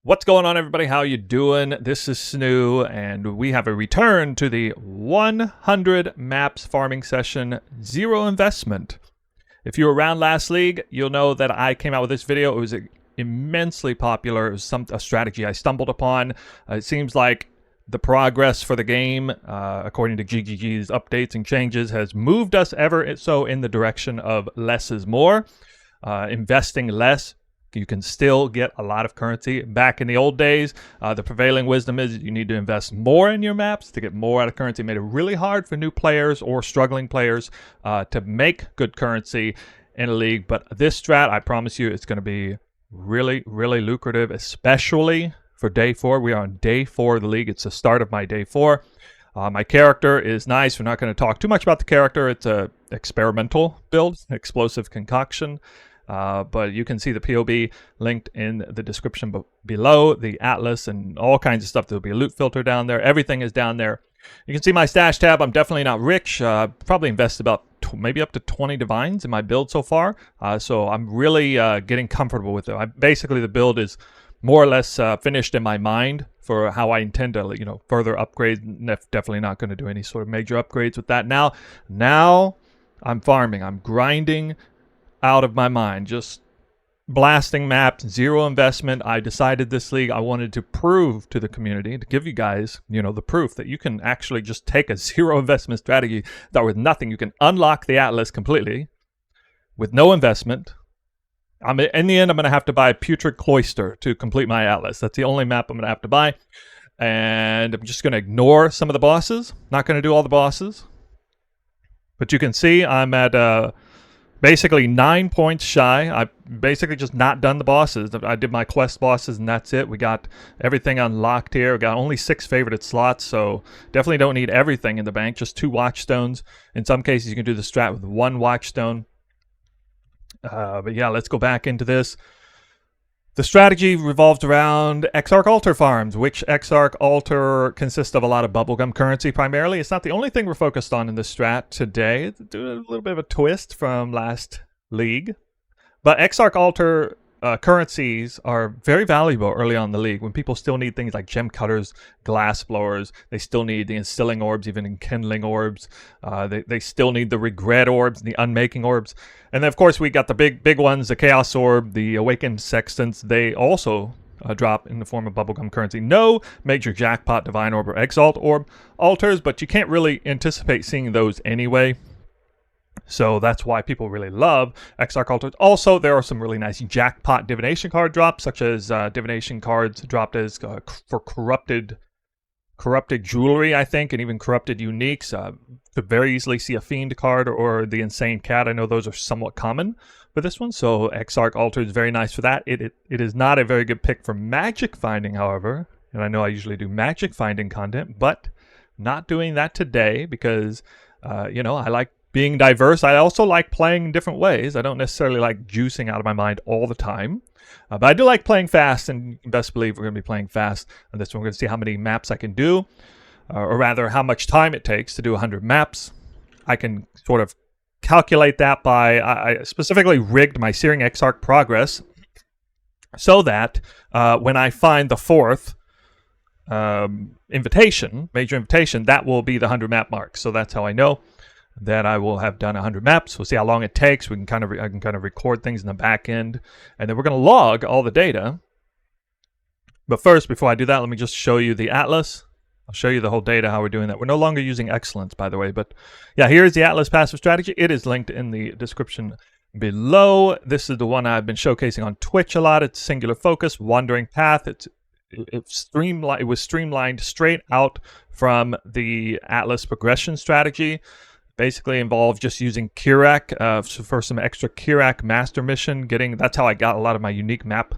What's going on, everybody? How you doing? This is Snoo, and we have a return to the 100 maps farming session, zero investment. If you were around last league, you'll know that I came out with this video. It was immensely popular. It was a strategy I stumbled upon. It seems like the progress for the game, according to GGG's updates and changes, has moved us ever so in the direction of less is more, investing less. You can still get a lot of currency. Back in the old days, the prevailing wisdom is you need to invest more in your maps to get more out of currency. It made it really hard for new players or struggling players to make good currency in a league. But this strat, I promise you, it's going to be really, really lucrative, especially for day 4. We are on day 4 of the league. It's the start of my day 4. My character is nice. We're not going to talk too much about the character. It's a experimental build, explosive concoction. But you can see the PoE linked in the description below, the atlas and all kinds of stuff. There'll be a loot filter down there. Everything is down there. You can see my stash tab. I'm definitely not rich. Probably invested about maybe up to 20 divines in my build so far. So I'm really getting comfortable with it. Basically, the build is more or less finished in my mind for how I intend to, further upgrade. Definitely not going to do any sort of major upgrades with that now. Now I'm farming. I'm grinding out of my mind, just blasting maps, zero investment. I decided this league I wanted to prove to the community, to give you guys, the proof that you can actually just take a zero investment strategy that with nothing, you can unlock the atlas completely with no investment. In the end, I'm going to have to buy Putrid Cloister to complete my atlas. That's the only map I'm going to have to buy. And I'm just going to ignore some of the bosses. Not going to do all the bosses. But you can see I'm at basically 9 points shy. I've basically just not done the bosses. I did my quest bosses and that's it. We got everything unlocked here. We got only 6 favorited slots, so definitely don't need everything in the bank. Just 2 watchstones. In some cases, you can do the strat with 1 watchstone. But yeah, let's go back into this. The strategy revolved around Exarch altar farms, which Exarch altar consists of a lot of bubblegum currency primarily. It's not the only thing we're focused on in this strat today. Do a little bit of a twist from last league. But Exarch altar currencies are very valuable early on in the league when people still need things like gem cutters, glass blowers. They still need the instilling orbs, even enkindling orbs. They still need the regret orbs, the unmaking orbs. And then, of course, we got the big ones, the chaos orb, the awakened sextants. They also drop in the form of bubblegum currency. No major jackpot, divine orb, or exalt orb altars, but you can't really anticipate seeing those anyway. So that's why people really love Exarch altars. Also, there are some really nice jackpot divination card drops, such as divination cards dropped as for corrupted jewelry, I think, and even corrupted uniques. Could very easily see a fiend card or the insane cat. I know those are somewhat common for this one, so Exarch altar is very nice for that. It is not a very good pick for magic finding, however, and I know I usually do magic finding content, but not doing that today because I like being diverse. I also like playing in different ways. I don't necessarily like juicing out of my mind all the time. But I do like playing fast, and you can best believe we're going to be playing fast. And this one, we're going to see how many maps I can do, or rather, how much time it takes to do 100 maps. I can sort of calculate that by, I specifically rigged my Searing Exarch progress so that when I find the 4th major invitation, that will be the 100 map mark. So that's how I know that I will have done 100 maps. We'll see how long it takes. I can kind of record things in the back end, and then we're going to log all the data. But first, before I do that, let me just show you the atlas. I'll show you the whole data, how we're doing that. We're no longer using excellence, by the way, but yeah, here's the atlas passive strategy. It is linked in the description below. This is the one I've been showcasing on Twitch a lot. It's singular focus, wandering path. It was streamlined straight out from the atlas progression strategy. Basically involved just using Kirak for some extra Kirak master mission. That's how I got a lot of my unique map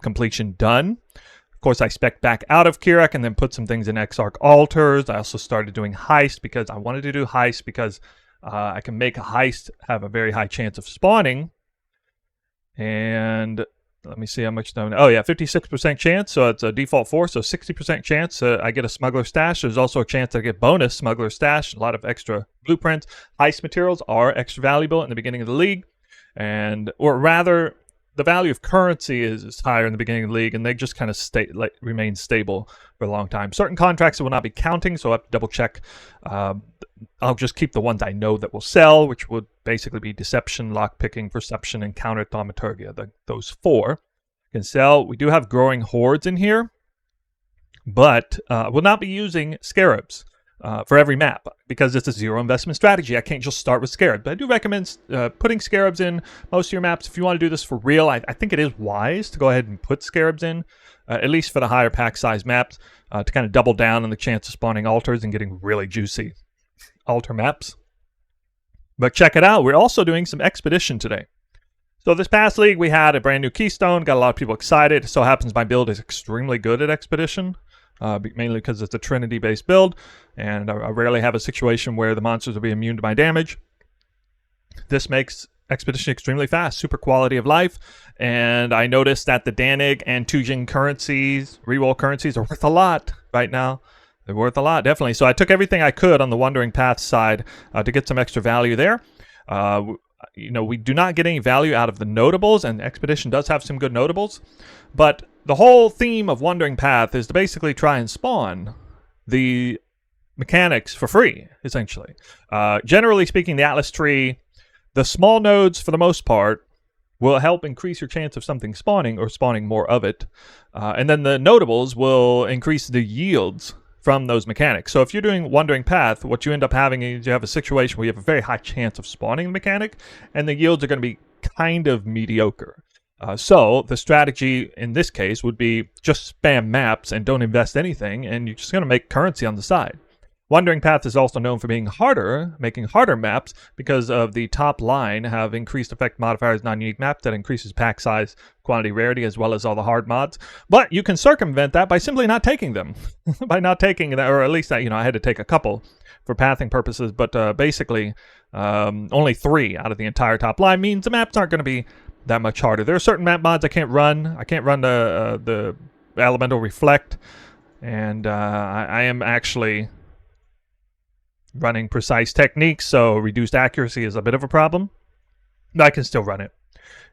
completion done. Of course, I spec'd back out of Kirak and then put some things in Exarch altars. I also started doing heist because I wanted to do heist because I can make a heist have a very high chance of spawning. And let me see how much time. Oh yeah, 56% chance. So it's a default 4. So 60% chance I get a smuggler stash. There's also a chance I get bonus smuggler stash. A lot of extra blueprints. Heist materials are extra valuable in the beginning of the league, or rather, the value of currency is higher in the beginning of the league, and they just kind of remain stable for a long time. Certain contracts will not be counting, so I have to double check. I'll just keep the ones I know that will sell, which would basically be deception, lockpicking, perception, and counter thaumaturgia. Those 4 can sell. We do have growing hordes in here, but we'll not be using scarabs for every map because it's a zero investment strategy. I can't just start with scarabs, but I do recommend putting scarabs in most of your maps. If you want to do this for real, I think it is wise to go ahead and put scarabs in, at least for the higher pack size maps, to kind of double down on the chance of spawning altars and getting really juicy altar maps. But check it out, we're also doing some expedition today. So this past league we had a brand new keystone, got a lot of people excited. It so happens my build is extremely good at expedition, mainly because it's a Trinity based build, and I rarely have a situation where the monsters will be immune to my damage. This makes expedition extremely fast, super quality of life, and I noticed that the Danig and Tujin currencies, reroll currencies, are worth a lot right now. They're worth a lot, definitely. So I took everything I could on the Wandering Path side to get some extra value there. We do not get any value out of the notables, and Expedition does have some good notables. But the whole theme of Wandering Path is to basically try and spawn the mechanics for free, essentially. Generally speaking, the Atlas tree, the small nodes, for the most part, will help increase your chance of something spawning or spawning more of it. And then the notables will increase the yields from those mechanics. So if you're doing Wandering Path, what you end up having is you have a situation where you have a very high chance of spawning the mechanic, and the yields are going to be kind of mediocre. So the strategy in this case would be just spam maps and don't invest anything, and you're just going to make currency on the side. Wandering Path is also known for being harder, making harder maps because of the top line have increased effect modifiers, non-unique map that increases pack size, quantity, rarity, as well as all the hard mods. But you can circumvent that by simply not taking them. By not taking that, or at least that, I had to take a couple for pathing purposes, but basically only 3 out of the entire top line means the maps aren't going to be that much harder. There are certain map mods I can't run. I can't run the Elemental Reflect, and I am actually running precise techniques, so reduced accuracy is a bit of a problem. But I can still run it.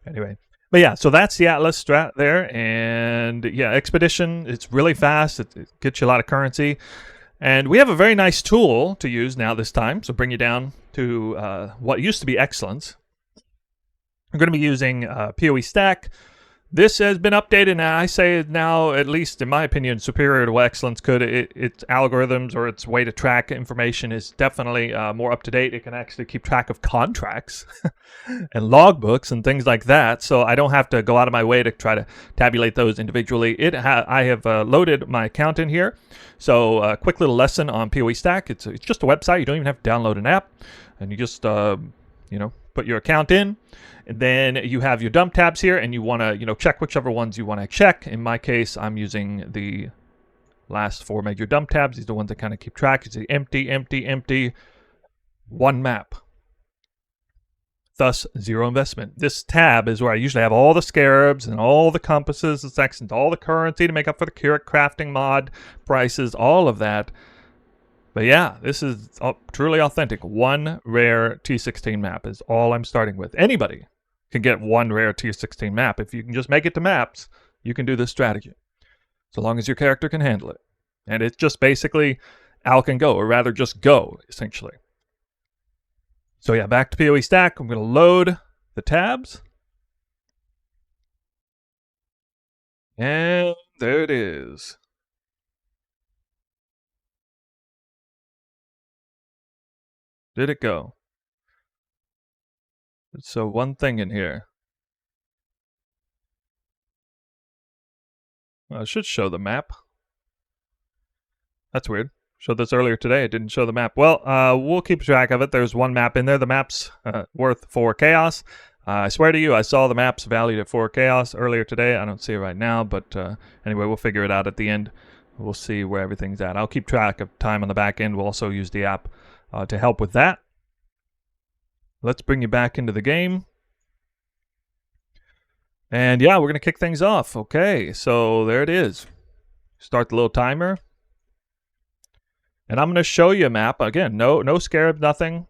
Anyway. But yeah, so that's the Atlas strat there. And yeah, Expedition, it's really fast. It gets you a lot of currency. And we have a very nice tool to use now this time. So bring you down to what used to be Excellence. We're going to be using PoE Stack. This has been updated, and I say now, at least in my opinion, superior to what Excellence could. Its algorithms or its way to track information is definitely more up to date. It can actually keep track of contracts and logbooks and things like that, so I don't have to go out of my way to try to tabulate those individually. I have loaded my account in here. So a quick little lesson on PoE Stack. It's just a website. You don't even have to download an app, and you just put your account in. And then you have your dump tabs here, and you want to, check whichever ones you want to check. In my case, I'm using the last 4 major dump tabs. These are the ones that kind of keep track. It's empty, empty, empty. 1 map. Thus, 0 investment. This tab is where I usually have all the scarabs and all the compasses and sections, all the currency to make up for the Curic crafting mod prices, all of that. But yeah, this is truly authentic. 1 rare T16 map is all I'm starting with. Anybody can get 1 rare T16 map. If you can just make it to maps, you can do this strategy. So long as your character can handle it. And it's just basically Alk and go, or rather just go, essentially. So yeah, back to PoE Stack. I'm going to load the tabs. And there it is. Did it go? So one thing in here. Well, it should show the map. That's weird. Showed this earlier today. It didn't show the map. Well, we'll keep track of it. There's 1 map in there. The map's worth 4 chaos. I swear to you, I saw the maps valued at 4 chaos earlier today. I don't see it right now, but anyway, we'll figure it out at the end. We'll see where everything's at. I'll keep track of time on the back end. We'll also use the app to help with that. Let's bring you back into the game. And yeah, we're going to kick things off. Okay, so there it is. Start the little timer. And I'm going to show you a map. Again, no scarab, nothing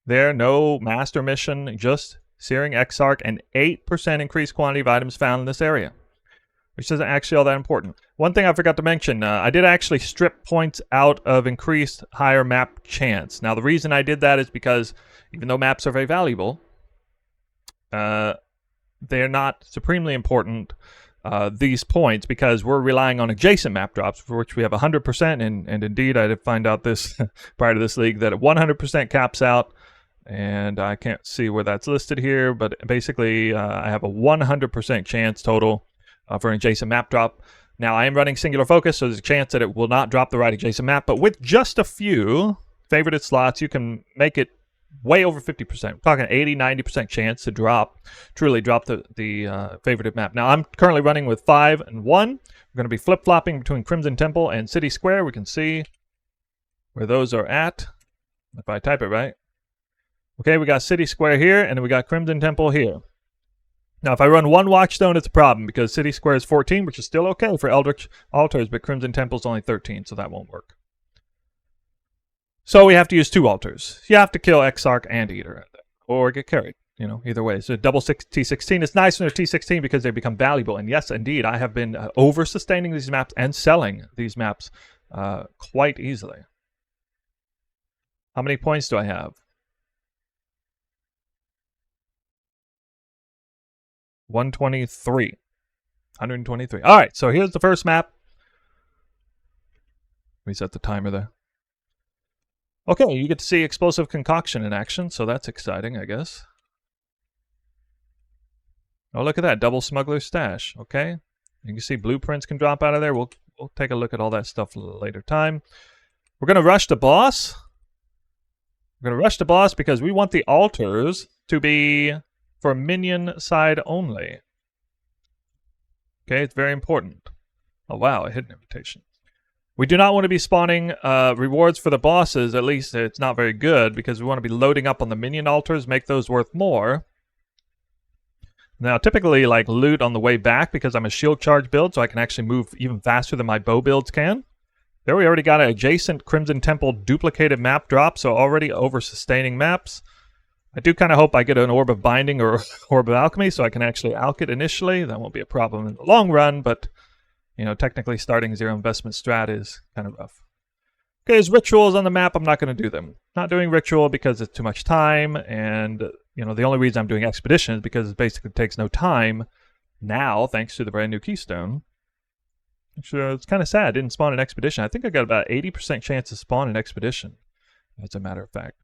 there. No master mission. Just Searing, Exarch, and 8% increased quantity of items found in this area, which isn't actually all that important. One thing I forgot to mention, I did actually strip points out of increased higher map chance. Now, the reason I did that is because even though maps are very valuable, they're not supremely important, these points, because we're relying on adjacent map drops, for which we have 100%, and indeed I did find out this prior to this league that 100% caps out, and I can't see where that's listed here, but basically I have a 100% chance total for an adjacent map drop. Now, I am running singular focus, so there's a chance that it will not drop the right adjacent map, but with just a few favorited slots, you can make it way over 50%. We're talking 80, 90% chance to truly drop the favorited map. Now, I'm currently running with 5 and 1. We're going to be flip-flopping between Crimson Temple and City Square. We can see where those are at, if I type it right. Okay, we got City Square here, and then we got Crimson Temple here. Now, if I run 1 Watchstone, it's a problem, because City Square is 14, which is still okay for Eldritch Altars, but Crimson Temple is only 13, so that won't work. So we have to use 2 altars. You have to kill Exarch and Eater, or get carried, either way. So double T16 is nice when they're T16 because they become valuable. And yes, indeed, I have been over-sustaining these maps and selling these maps quite easily. How many points do I have? 123. 123. All right, so here's the first map. Reset the timer there. Okay, you get to see Explosive Concoction in action, so that's exciting, I guess. Oh, look at that, double Smuggler's Stash, okay? You can see blueprints can drop out of there. We'll take a look at all that stuff a little later time. We're going to rush the boss. We're going to rush the boss because we want the altars to be for minion side only. Okay, it's very important. Oh, wow, a hidden invitation. We do not want to be spawning rewards for the bosses, at least it's not very good, because we want to be loading up on the minion altars, make those worth more. Now, typically, like, loot on the way back, because I'm a shield charge build, so I can actually move even faster than my bow builds can. There we already got an adjacent Crimson Temple duplicated map drop, so already over-sustaining maps. I do kind of hope I get an Orb of Binding or Orb of Alchemy, so I can actually alch it initially. That won't be a problem in the long run, but technically starting zero investment strat is kind of rough. Okay, there's rituals on the map. I'm not going to do them. Not doing ritual because it's too much time, and the only reason I'm doing expedition is because it basically takes no time now, thanks to the brand new keystone. Actually, it's kind of sad I didn't spawn an expedition. I think I got about 80% chance to spawn an expedition, as a matter of fact.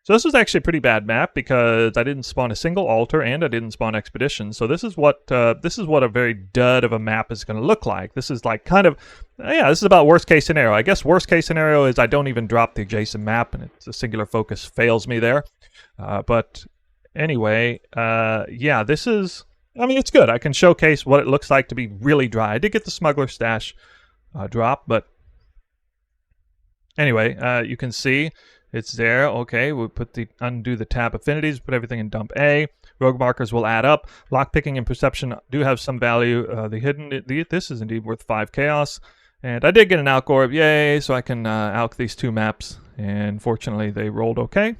So this was actually a pretty bad map because I didn't spawn a single altar and I didn't spawn expedition. So this is what a very dud of a map is going to look like. This is like kind of, this is about worst case scenario. I guess worst case scenario is I don't even drop the adjacent map and it's a singular focus fails me there. But anyway, this is, it's good. I can showcase what it looks like to be really dry. I did get the Smuggler Stash drop, but anyway, you can see it's there. Okay, we'll undo the tab affinities, put everything in dump A. Rogue markers will add up. Lockpicking and perception do have some value. This is indeed worth 5 chaos. And I did get an Alch Orb, yay, so I can alch these 2 maps. And fortunately, they rolled okay.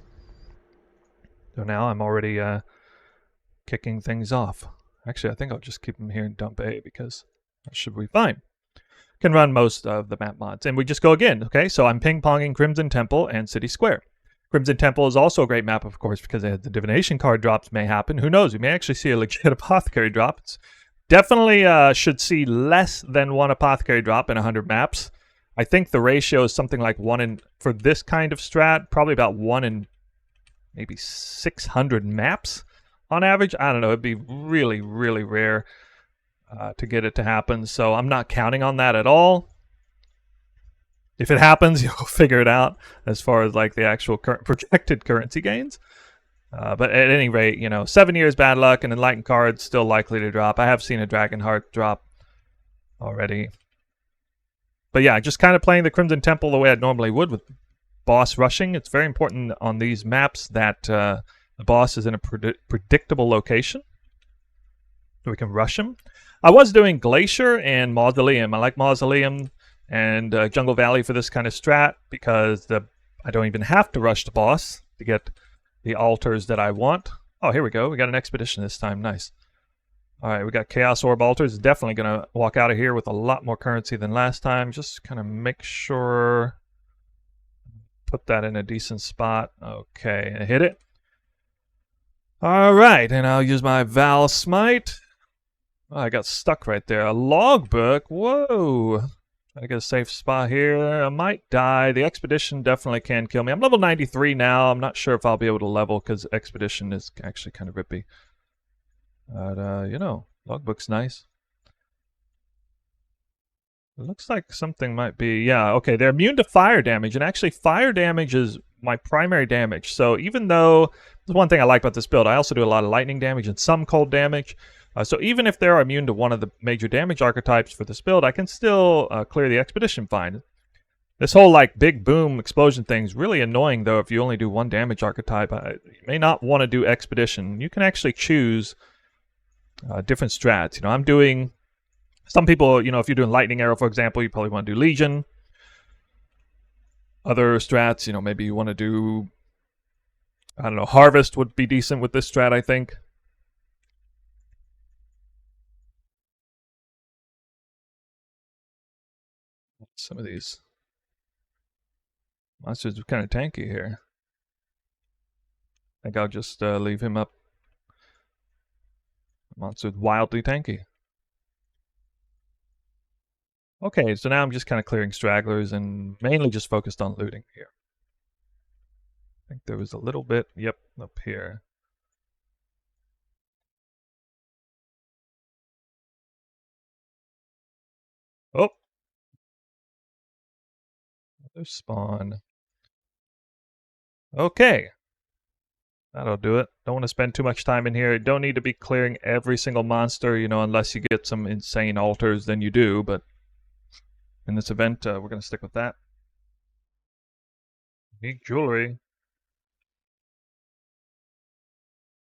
So now I'm already kicking things off. Actually, I think I'll just keep them here in dump A because that should be fine. Can run most of the map mods. And we just go again, okay? So I'm ping-ponging Crimson Temple and City Square. Crimson Temple is also a great map, of course, because the divination card drops may happen. Who knows? We may actually see a legit apothecary drop. It's definitely should see less than 1 apothecary drop in 100 maps. I think the ratio is something like 1 in, for this kind of strat, probably about 1 in maybe 600 maps on average. I don't know. It'd be really, really rare to get it to happen, so I'm not counting on that at all. If it happens, you'll figure it out as far as like the actual projected currency gains. But at any rate, 7 years bad luck and enlightened cards still likely to drop. I have seen a Dragon Heart drop already. But yeah, just kind of playing the Crimson Temple the way I normally would with boss rushing. It's very important on these maps that the boss is in a predictable location, so we can rush him. I was doing Glacier and Mausoleum. I like Mausoleum and Jungle Valley for this kind of strat because I don't even have to rush the boss to get the altars that I want. Oh, here we go. We got an expedition this time. Nice. All right, we got Chaos Orb Altars. Definitely going to walk out of here with a lot more currency than last time. Just kind of make sure. Put that in a decent spot. Okay, I hit it. All right, and I'll use my Val Smite. Oh, I got stuck right there. A logbook? Whoa. Trying to get a safe spot here. I might die. The Expedition definitely can kill me. I'm level 93 now. I'm not sure if I'll be able to level because Expedition is actually kind of rippy. But, you know, logbook's nice. It looks like something might be... Yeah, okay, they're immune to fire damage. And actually, fire damage is my primary damage. So even though... There's one thing I like about this build. I also do a lot of lightning damage and some cold damage. So even if they're immune to one of the major damage archetypes for this build, I can still clear the Expedition fine. This whole like big boom explosion thing is really annoying though if you only do one damage archetype. You may not want to do Expedition. You can actually choose different strats. You know, I'm doing... Some people, you know, if you're doing Lightning Arrow, for example, you probably want to do Legion. Other strats, you know, maybe you want to do... I don't know, Harvest would be decent with this strat, I think. Some of these monsters are kind of tanky here. I think I'll just leave him up. Monster's wildly tanky. Okay, so now I'm just kind of clearing stragglers and mainly just focused on looting here. I think there was a little bit, yep, up here. Oh! Another spawn. Okay. That'll do it. Don't want to spend too much time in here. You don't need to be clearing every single monster, you know, unless you get some insane altars, then you do, but in this event, we're going to stick with that. Unique jewelry.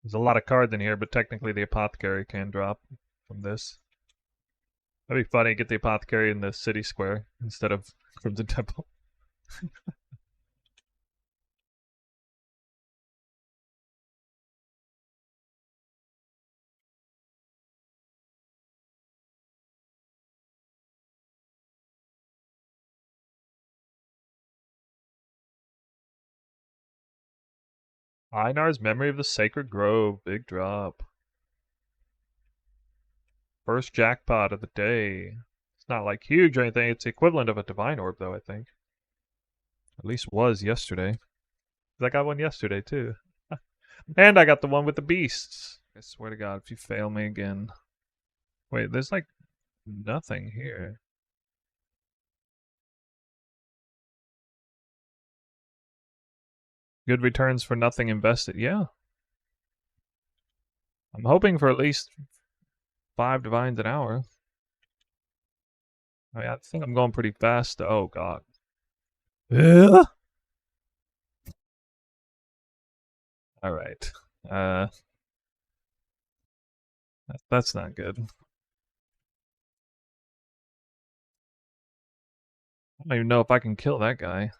There's a lot of cards in here, but technically the apothecary can drop from this. That'd be funny, get the apothecary in the city square instead of Crimson Temple. Einar's Memory of the Sacred Grove, big drop. First jackpot of the day. It's not like huge or anything, it's the equivalent of a Divine Orb though, I think. At least was yesterday. I got one yesterday too. And I got the one with the beasts. I swear to God, if you fail me again. Wait, there's like nothing here. Good returns for nothing invested. Yeah. I'm hoping for at least 5 divines an hour. I mean, I think I'm going pretty fast. Oh, God. Yeah. All right. That's not good. I don't even know if I can kill that guy.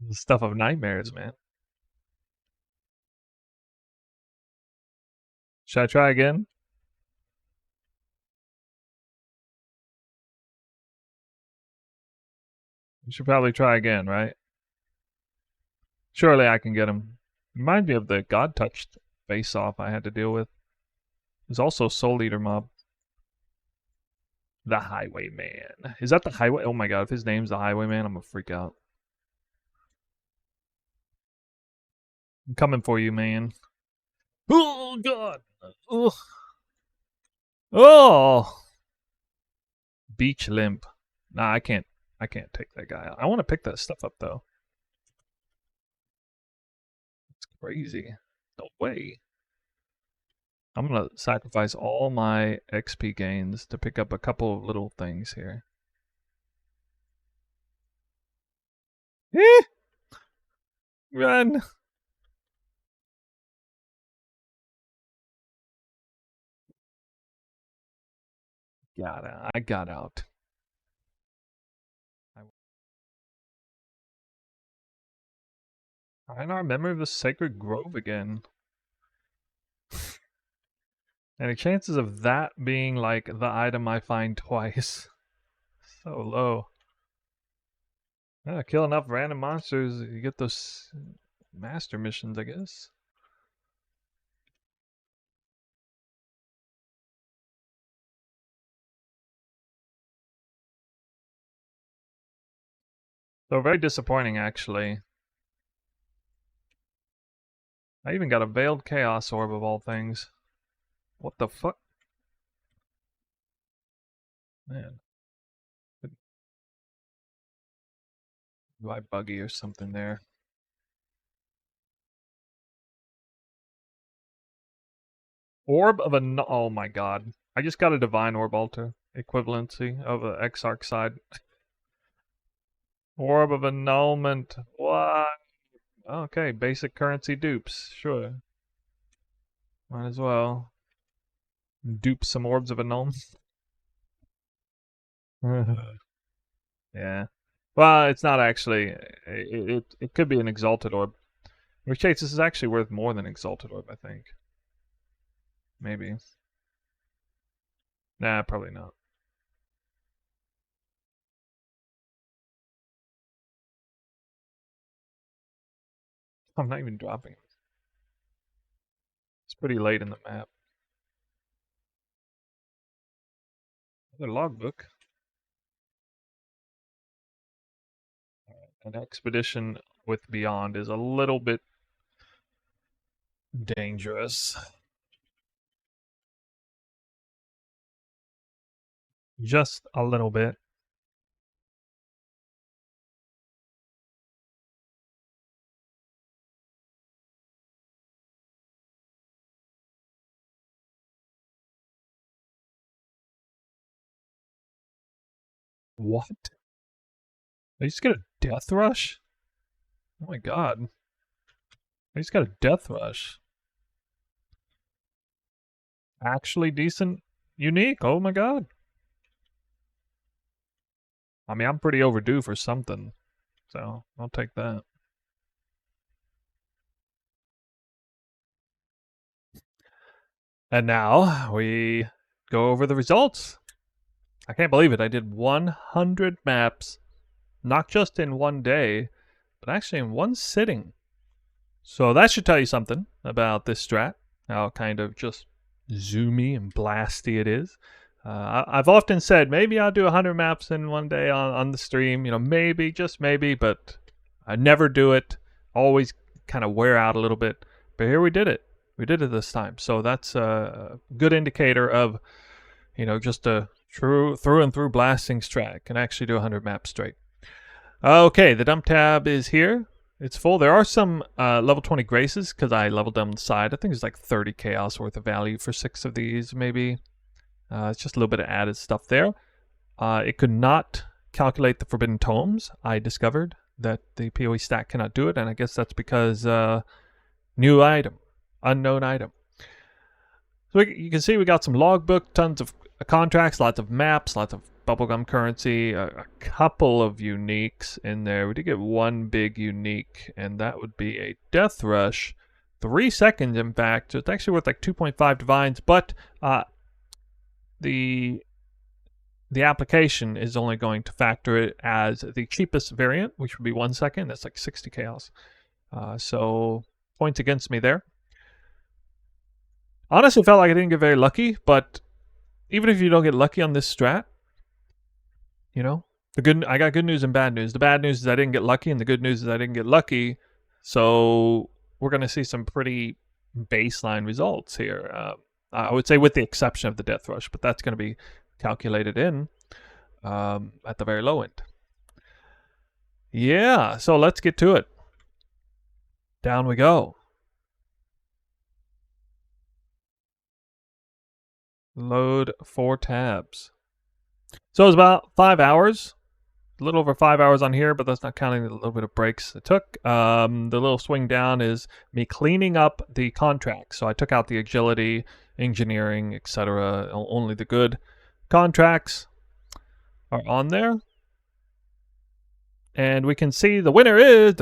The stuff of nightmares, man. Should I try again? We should probably try again, right? Surely I can get him. Remind me of the God Touched face off I had to deal with. There's also Soul Eater mob. The Highwayman. Is that the Highway? Oh my God, if his name's the Highwayman, I'm gonna freak out. I'm coming for you, man. Oh God. Ugh. Oh. Beach limp. Nah, I can't take that guy out. I want to pick that stuff up though. It's crazy. No way. I'm gonna sacrifice all my XP gains to pick up a couple of little things here. Eh! Run! I got out. I now remember the Sacred Grove again. And the chances of that being like the item I find twice. So low. Yeah, kill enough random monsters, you get those master missions, I guess. So very disappointing, actually. I even got a Veiled Chaos Orb of all things. What the fuck? Man. Why buggy or something there? Orb of a... Oh my god. I just got a Divine Orb Altar. Equivalency of an Exarch side. Orb of Annulment. What? Okay, basic currency dupes. Sure. Might as well. Dupe some Orbs of Annulment. Yeah. Well, it's not actually. It could be an Exalted Orb. In which case, this is actually worth more than Exalted Orb, I think. Maybe. Nah, probably not. I'm not even dropping it. It's pretty late in the map. Another logbook. An expedition with Beyond is a little bit dangerous. Just a little bit. What? I just got a death rush? Oh my god. I just got a death rush. Actually decent. Unique. Oh my god. I mean, I'm pretty overdue for something. So, I'll take that. And now, we go over the results. I can't believe it. I did 100 maps, not just in one day, but actually in one sitting. So that should tell you something about this strat, how kind of just zoomy and blasty it is. I've often said maybe I'll do 100 maps in one day on the stream, maybe, just maybe, but I never do it. Always kind of wear out a little bit. But here we did it. We did it this time. So that's a good indicator of, just a true through and through blasting strat. Can actually do 100 maps straight. Okay, the dump tab is here. It's full. There are some level 20 graces because I leveled them on the side. I think it's like 30 chaos worth of value for 6 of these, maybe. It's just a little bit of added stuff there. It could not calculate the Forbidden Tomes. I discovered that the PoE stack cannot do it, and I guess that's because new item, unknown item. So you can see we got some logbook, tons of contracts, lots of maps, lots of bubblegum currency, a couple of uniques in there. We did get one big unique, and that would be a Death Rush. 3 seconds, in fact. So it's actually worth like 2.5 divines, but the application is only going to factor it as the cheapest variant, which would be 1 second. That's like 60 chaos. So points against me there. Honestly, felt like I didn't get very lucky, but even if you don't get lucky on this strat, I got good news and bad news. The bad news is I didn't get lucky, and the good news is I didn't get lucky. So we're going to see some pretty baseline results here. I would say with the exception of the Death Rush, but that's going to be calculated in at the very low end. Yeah, so let's get to it. Down we go. Load 4 tabs. So it was about 5 hours. A little over 5 hours on here, but that's not counting the little bit of breaks it took. The little swing down is me cleaning up the contracts. So I took out the agility, engineering, etc. Only the good contracts are on there. And we can see the winner is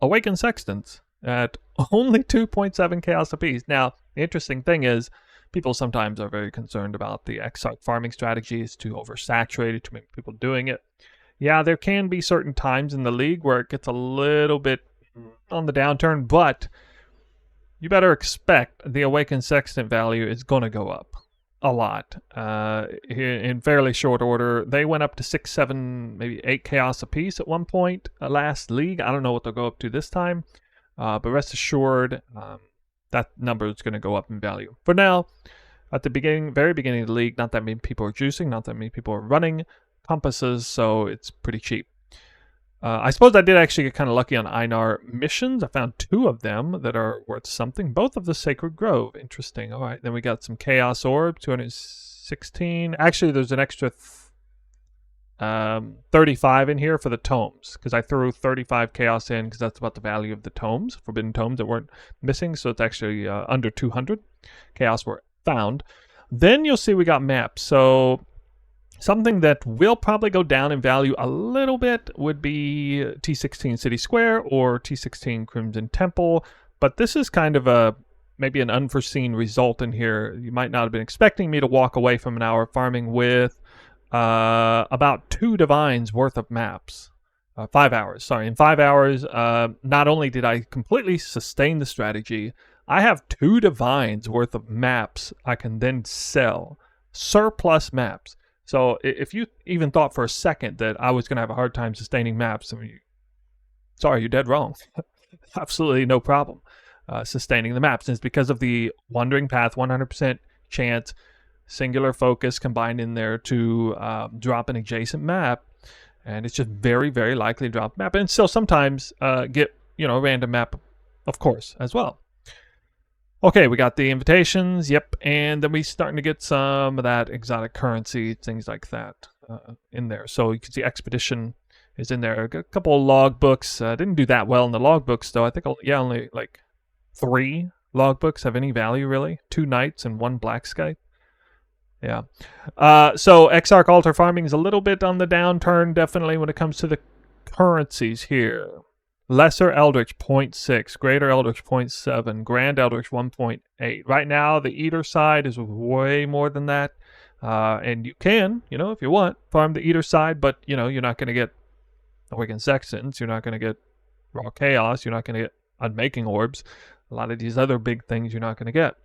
Awakened Sextants at only 2.7 chaos apiece. Now, the interesting thing is, people sometimes are very concerned about the Exarch farming strategies, too oversaturated, too many people doing it. Yeah, there can be certain times in the league where it gets a little bit on the downturn, but you better expect the Awakened Sextant value is going to go up a lot in fairly short order. They went up to 6, 7, maybe 8 chaos apiece at one point last league. I don't know what they'll go up to this time, but rest assured that number is going to go up in value. For now, at the very beginning of the league, not that many people are juicing, not that many people are running compasses, so it's pretty cheap. I suppose I did actually get kind of lucky on Einar missions. I found 2 of them that are worth something. Both of the Sacred Grove. Interesting. All right, then we got some Chaos Orb, 216. Actually, there's an extra 35 in here for the tomes, because I threw 35 Chaos in because that's about the value of the tomes, Forbidden Tomes that weren't missing, so it's actually under 200 Chaos were found. Then you'll see we got maps. So something that will probably go down in value a little bit would be T16 City Square or T16 Crimson Temple, but this is kind of maybe an unforeseen result in here. You might not have been expecting me to walk away from an hour of farming with about 2 divines worth of maps. 5 hours, sorry. In 5 hours, not only did I completely sustain the strategy, I have 2 divines worth of maps I can then sell. Surplus maps. So if you even thought for a second that I was going to have a hard time sustaining maps, I mean, sorry, you're dead wrong. Absolutely no problem sustaining the maps. And it's because of the Wandering Path, 100% chance, singular focus combined in there to drop an adjacent map. And it's just very, very likely to drop a map. And still sometimes get, a random map, of course, as well. Okay, we got the invitations, yep, and then we starting to get some of that exotic currency, things like that in there. So you can see Expedition is in there. A couple of logbooks. Didn't do that well in the logbooks, though. I think, only like 3 logbooks have any value, really. 2 Knights and 1 Black Sky. Yeah. So Exarch altar farming is a little bit on the downturn, definitely, when it comes to the currencies here. Lesser Eldritch 0.6, Greater Eldritch 0.7, Grand Eldritch 1.8. Right now, the Eater side is way more than that. And you can, if you want, farm the Eater side, but, you're not going to get Awakened Sextants. You're not going to get Raw Chaos. You're not going to get Unmaking Orbs. A lot of these other big things you're not going to get.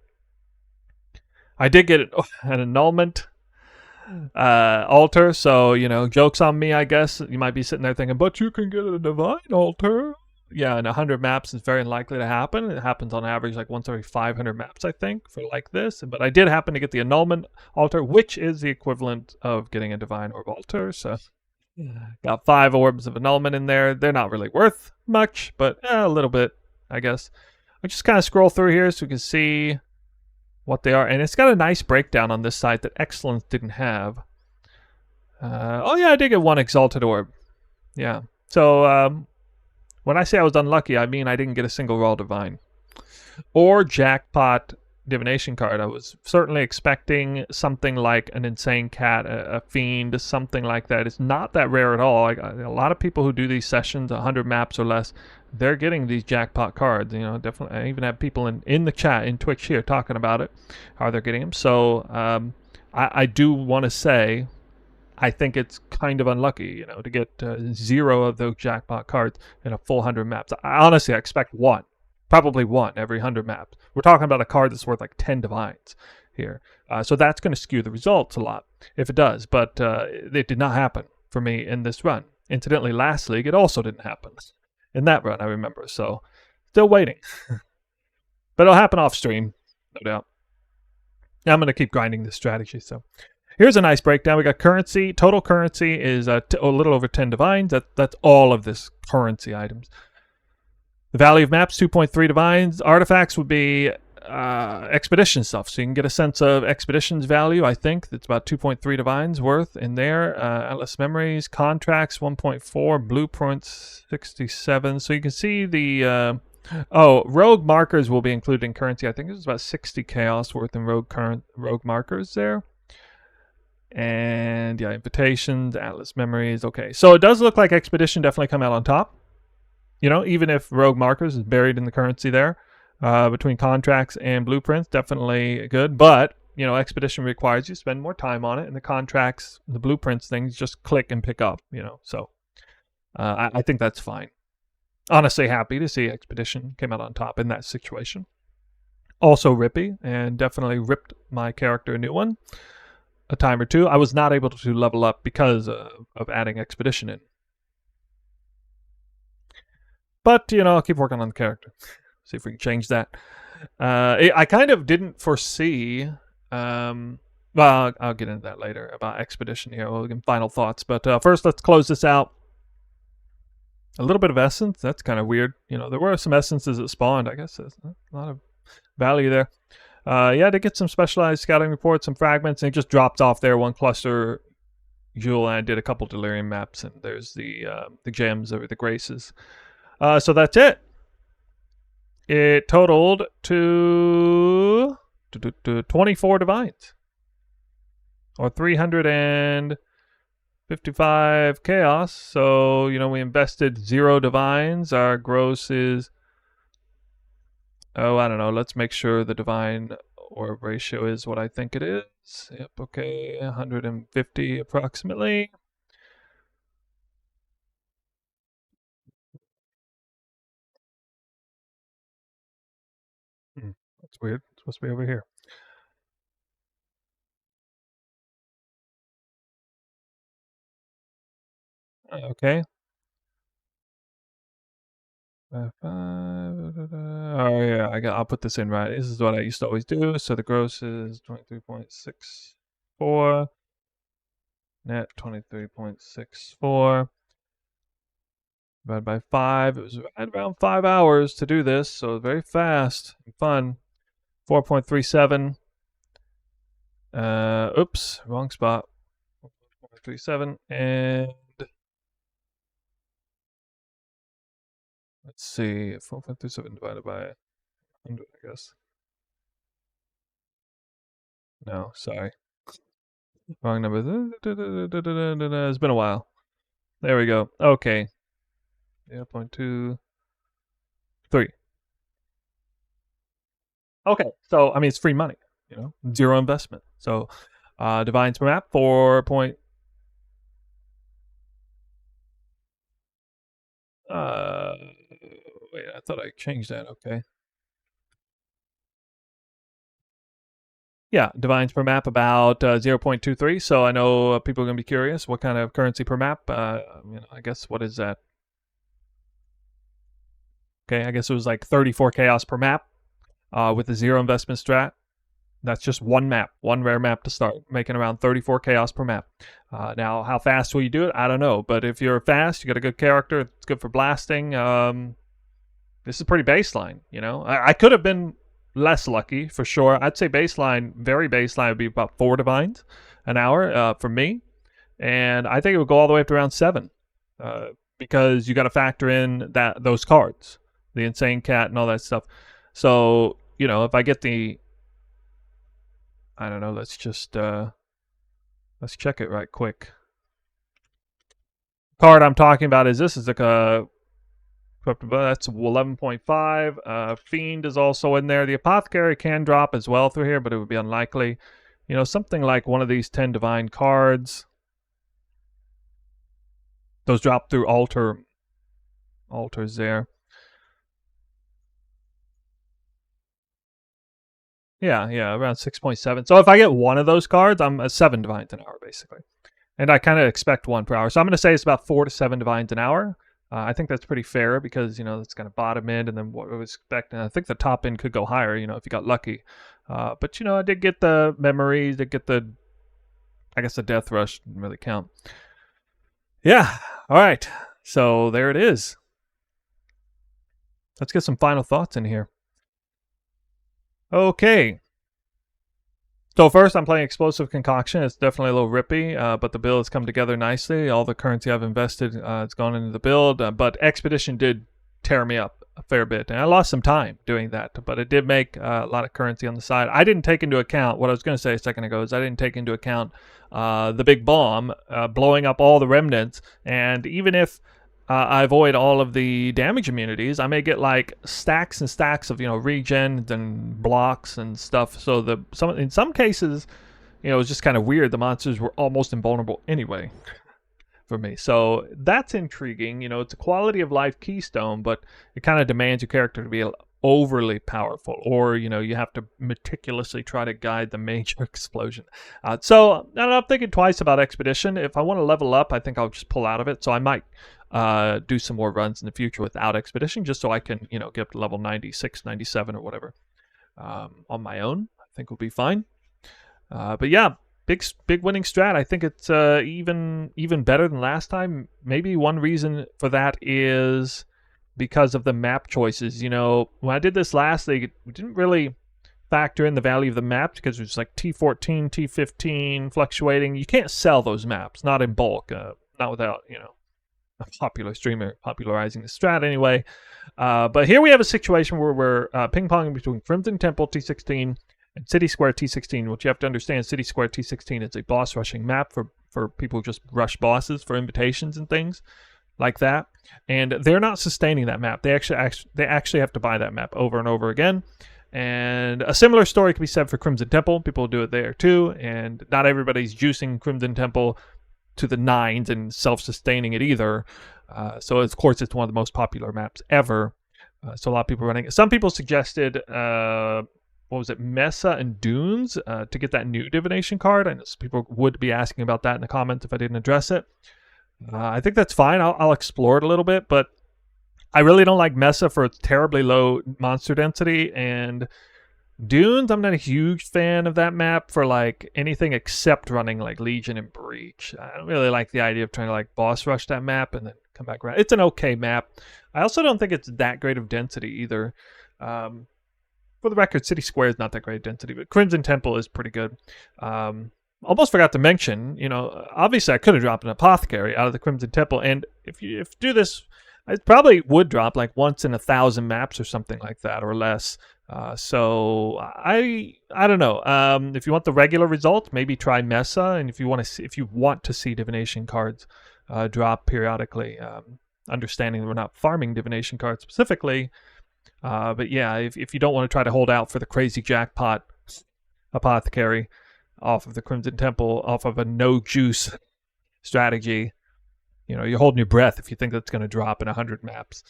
I did get an annulment altar, so jokes on me, I guess. You might be sitting there thinking, but you can get a divine altar. Yeah, and 100 maps is very unlikely to happen. It happens on average like once every 500 maps, I think, for like this. But I did happen to get the annulment altar, which is the equivalent of getting a divine orb altar. So got 5 orbs of annulment in there. They're not really worth much, but a little bit, I guess. I'll just kind of scroll through here so we can see what they are, and it's got a nice breakdown on this side that Excellence didn't have. I did get 1 Exalted Orb. Yeah. So when I say I was unlucky, I mean I didn't get a single Raw Divine or Jackpot Divination card. I was certainly expecting something like an Insane Cat, a Fiend, something like that. It's not that rare at all. A lot of people who do these sessions, 100 maps or less, they're getting these jackpot cards. Definitely. I even have people in the chat, in Twitch here, talking about it, how they're getting them. So I do want to say, I think it's kind of unlucky, to get 0 of those jackpot cards in a full 100 maps. I expect 1. Probably 1 every 100 maps. We're talking about a card that's worth like 10 divines here. So that's going to skew the results a lot, if it does. But it did not happen for me in this run. Incidentally, last league, it also didn't happen. In that run, I remember. So, still waiting. But it'll happen off stream, no doubt. Now I'm going to keep grinding this strategy. So, here's a nice breakdown. We got currency. Total currency is a little over 10 divines. That's all of this currency items. The value of maps, 2.3 divines. Artifacts would be expedition stuff. So you can get a sense of expedition's value, I think. That's about 2.3 divines worth in there. Atlas Memories, contracts, 1.4. Blueprints, 67. So you can see the... rogue markers will be included in currency. I think it's about 60 chaos worth in rogue markers there. And, invitations, Atlas Memories. Okay, so it does look like expedition definitely come out on top. You know, even if rogue markers is buried in the currency there, between contracts and blueprints, definitely good. But you know, expedition requires you spend more time on it, and the contracts, the blueprints things, just click and pick up. You know, so I think that's fine. Honestly, happy to see expedition came out on top in that situation. Also rippy, and definitely ripped my character a new one a time or two. I was not able to level up because of adding expedition in. But, you know, I'll keep working on the character. See if we can change that. I kind of didn't foresee... well, I'll get into that later about expedition here. We'll get final thoughts. But first, let's close this out. A little bit of essence. That's kind of weird. You know, there were some essences that spawned. I guess there's a lot of value there. Yeah, to get some specialized scouting reports, some fragments, and it just dropped off there. One cluster jewel, and I did a couple delirium maps, and there's the gems or the graces. So that's it. It totaled to 24 divines, or 355 chaos. So, you know, we invested 0 divines. Our gross is, oh, I don't know. Let's make sure the divine orb ratio is what I think it is. Yep, okay, 150 approximately. That's weird. It's supposed to be over here. Okay. Oh yeah, I'll put this in right. This is what I used to always do. So the gross is 23.64. Net 23.64. Divided by 5. It was right around 5 hours to do this, so very fast and fun. 4.37. Oops, wrong spot. 4.37, and let's see, 4.37 divided by 100, I guess. No, sorry. Wrong number. It's been a while. There we go. Okay. 0.23. Okay, so I mean it's free money, you know, 0 investment. So divines per map 4. Wait, I thought I changed that. Okay. Yeah, divines per map about 0.23. So I know people are going to be curious what kind of currency per map. You know, I guess what is that? Okay, I guess it was like 34 chaos per map with the 0 investment strat. That's just one map, one rare map to start, making around 34 chaos per map. Now, how fast will you do it? I don't know. But if you're fast, you got a good character, it's good for blasting. This is pretty baseline, you know. I could have been less lucky, for sure. I'd say baseline, very baseline, would be about 4 divines an hour for me. And I think it would go all the way up to around 7 because you got to factor in those cards, the insane cat and all that stuff. So, you know, if I get the... I don't know, let's just, let's check it right quick. Card I'm talking about is this is like a, that's 11.5. Fiend is also in there. The Apothecary can drop as well through here, but it would be unlikely. You know, something like one of these 10 divine cards. Those drop through altars there. Yeah, around 6.7. So if I get one of those cards, I'm at 7 divines an hour, basically. And I kind of expect 1 per hour. So I'm going to say it's about 4 to 7 divines an hour. I think that's pretty fair because, you know, that's kind of bottom end and then what I was expecting. I think the top end could go higher, you know, if you got lucky. But, you know, I did get the memories, did get the, I guess the death rush didn't really count. Yeah, all right. So there it is. Let's get some final thoughts in here. Okay. So first, I'm playing Explosive Concoction. It's definitely a little rippy, but the build has come together nicely. All the currency I've invested, it's gone into the build. But Expedition did tear me up a fair bit, and I lost some time doing that. But it did make a lot of currency on the side. I didn't take into account what I was going to say a second ago. Is I didn't take into account the big bomb blowing up all the remnants. And even if I avoid all of the damage immunities. I may get like stacks and stacks of regen and blocks and stuff. So in some cases, it was just kind of weird. The monsters were almost invulnerable anyway for me. So that's intriguing. It's a quality of life keystone, but it kind of demands your character to be overly powerful, or you have to meticulously try to guide the major explosion. So I'm thinking twice about expedition. If I want to level up, I think I'll just pull out of it. So I might do some more runs in the future without expedition, just so I can get up to level 96, 97 or whatever on my own. I think will be fine. But yeah, big winning strat. I think it's even better than last time. Maybe one reason for that is because of the map choices. When I did this last league, we didn't really factor in the value of the maps because it was like T14, T15 fluctuating. You can't sell those maps, not in bulk, not without a popular streamer popularizing the strat anyway. But here we have a situation where we're ping-ponging between Crimson Temple T16 and City Square T16, which you have to understand, City Square T16 is a boss rushing map for people who just rush bosses for invitations and things like that. And they're not sustaining that map. They actually have to buy that map over and over again. And a similar story can be said for Crimson Temple. People do it there too, and not everybody's juicing Crimson Temple to the nines and self-sustaining it either. So of course it's one of the most popular maps ever. So a lot of people are running it. Some people suggested Mesa and Dunes to get that new divination card. I know people would be asking about that in the comments if I didn't address it. I think that's fine. I'll explore it a little bit, but I really don't like Mesa for its terribly low monster density, and Dunes, I'm not a huge fan of that map for like anything except running like Legion and Breach. I don't really like the idea of trying to like boss rush that map and then come back around. It's an okay map. I also don't think it's that great of density either. For the record, City Square is not that great of density, but Crimson Temple is pretty good. Almost forgot to mention, obviously I could have dropped an Apothecary out of the Crimson Temple, and if you do this, I probably would drop like once in 1,000 maps or something like that, or less. So I don't know. If you want the regular result, maybe try Mesa, and if you want to see divination cards drop periodically, understanding that we're not farming divination cards specifically, but yeah, if you don't want to try to hold out for the crazy jackpot Apothecary off of the Crimson Temple, off of a no juice strategy, you're holding your breath if you think that's going to drop in 100 maps.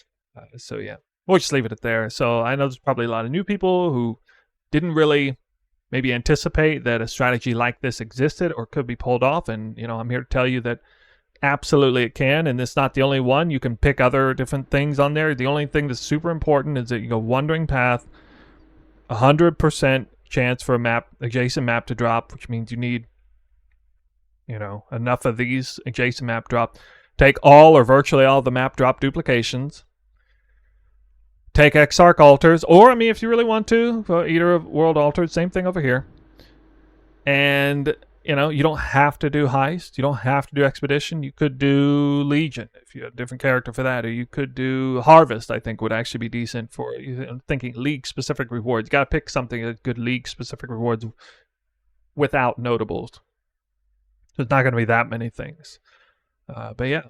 So yeah, we'll just leave it at there. So I know there's probably a lot of new people who didn't really maybe anticipate that a strategy like this existed or could be pulled off, and I'm here to tell you that absolutely it can, and it's not the only one. You can pick other different things on there. The only thing that's super important is that you go Wandering Path, 100% chance for adjacent map to drop, which means you need enough of these adjacent map drop. Take all or virtually all of the map drop duplications. Take Exarch altars, or if you really want to, Eater of World altars, same thing over here. And you don't have to do heist. You don't have to do expedition. You could do Legion if you have a different character for that, or you could do Harvest. I think would actually be decent for thinking league specific rewards. You got to pick something that's good league specific rewards without notables. There's not going to be that many things. But yeah.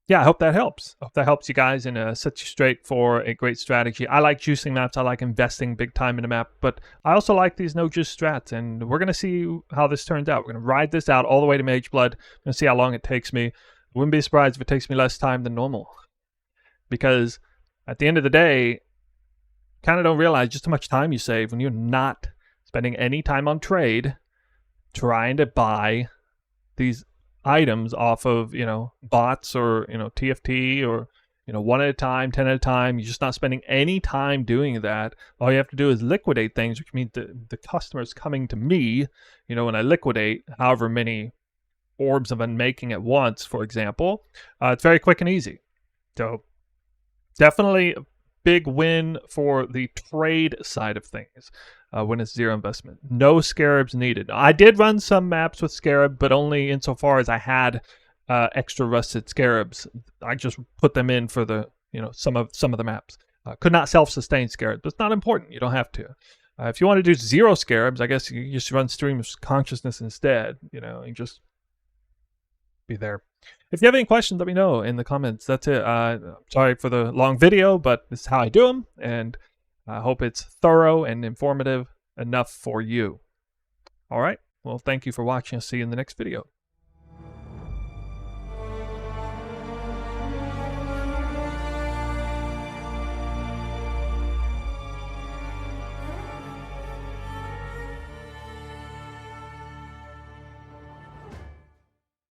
I hope that helps. I hope that helps you guys and sets you straight for a great strategy. I like juicing maps. I like investing big time in a map, but I also like these no juice strats, and we're going to see how this turns out. We're going to ride this out all the way to Mageblood. We're going to see how long it takes me. I wouldn't be surprised if it takes me less time than normal, because at the end of the day, kind of don't realize just how much time you save when you're not spending any time on trade trying to buy these items off of bots or TFT or one at a time, 10 at a time. You're just not spending any time doing that. All you have to do is liquidate things, which means the customer's coming to me when I liquidate however many orbs I'm making at once, for example. It's very quick and easy. So definitely a big win for the trade side of things. When it's zero investment. No scarabs needed. I did run some maps with scarab, but only insofar as I had extra rusted scarabs. I just put them in for the some of the maps. Could not self-sustain scarabs, but it's not important. You don't have to. If you want to do zero scarabs, I guess you just run Stream of Consciousness instead. And just be there. If you have any questions, let me know in the comments. That's it. Sorry for the long video, but this is how I do them, and I hope it's thorough and informative enough for you. All right. Well, thank you for watching. I'll see you in the next video.